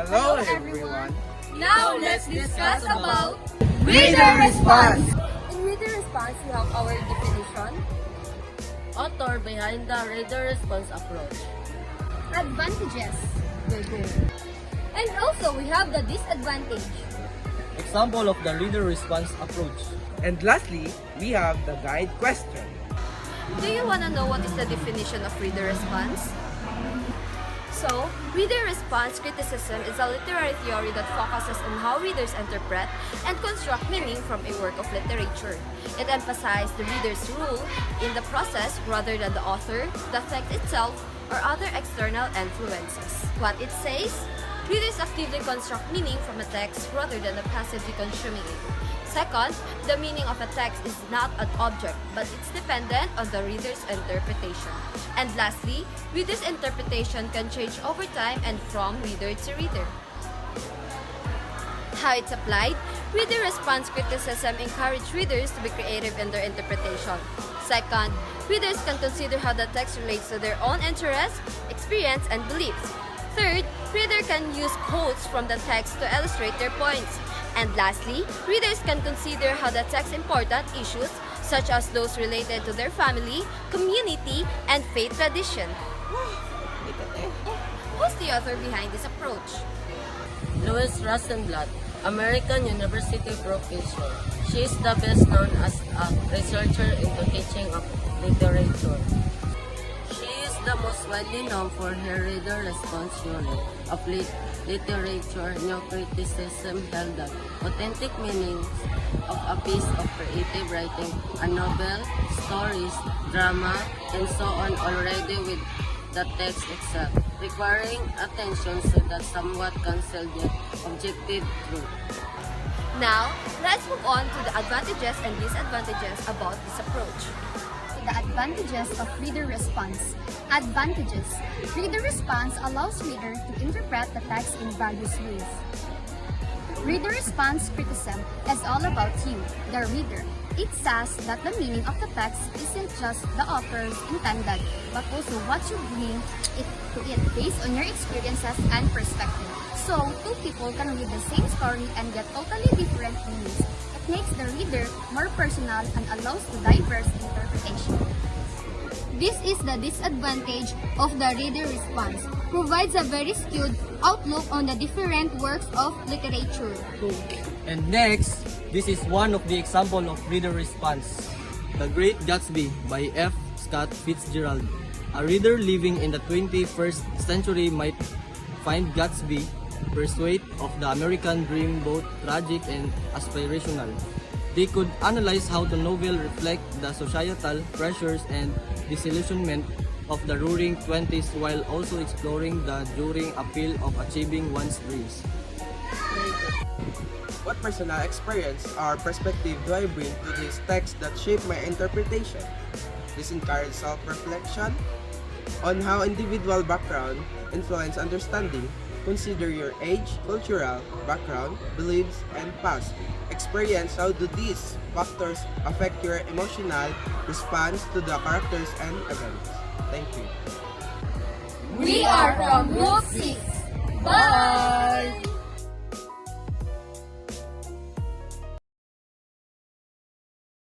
Hello everyone. Now let's discuss about Reader response. In reader response, we have our definition, Author behind the reader response approach. advantages, and also we have the disadvantage. Example of the reader response approach. And lastly, we have the guide question. Do you want to know what is the definition of reader response? So, reader response criticism is a literary theory that focuses on how readers interpret and construct meaning from a work of literature. It emphasizes the reader's role in the process rather than the author, the text itself, or other external influences. What it says? Readers actively construct meaning from a text rather than passively consuming it. Second, the meaning of a text is not an object, but it's dependent on the reader's interpretation. And lastly, reader's interpretation can change over time and from reader to reader. How it's applied? Reader response criticism encourages readers to be creative in their interpretation. Second, readers can consider how the text relates to their own interests, experience, and beliefs. Third, reader can use quotes from the text to illustrate their points. And lastly, readers can consider how the text important issues such as those related to their family, community, and faith tradition. Who's the author behind this approach? Louis Rosenblatt, American University professor. She is the best known as a researcher into teaching of literature. She is the most widely known for her reader response theory of literature neo-criticism held that authentic meanings of a piece of creative writing, a novel, stories, drama, and so on already with the text itself, requiring attention to the somewhat concealed yet objective truth. Now, let's move on to the advantages and disadvantages about this approach. The advantages of reader response. Advantages. Reader response allows reader to interpret the text in various ways. Reader response criticism is all about you, the reader. It says that the meaning of the text isn't just the author's intended, but also what you bring to it based on your experiences and perspective. So, two people can read the same story and get totally different meanings. It makes the reader more personal and allows the diverse interpretation. This is the disadvantage of the reader response. Provides a very skewed outlook on the different works of literature. And next, this is one of the example of reader response. The Great Gatsby by F. Scott Fitzgerald. A reader living in the 21st century might find Gatsby pursuit of the American dream both tragic and aspirational. They could analyze how the novel reflects the societal pressures and disillusionment of the roaring 20s while also exploring the enduring appeal of achieving one's dreams. What personal experience or perspective do I bring to this text that shape my interpretation? This encourages self-reflection on how individual background influence understanding. Consider your age, cultural background, beliefs, and past experience. How do these factors affect your emotional response to the characters and events? Thank you. We are from Group 6. Bye!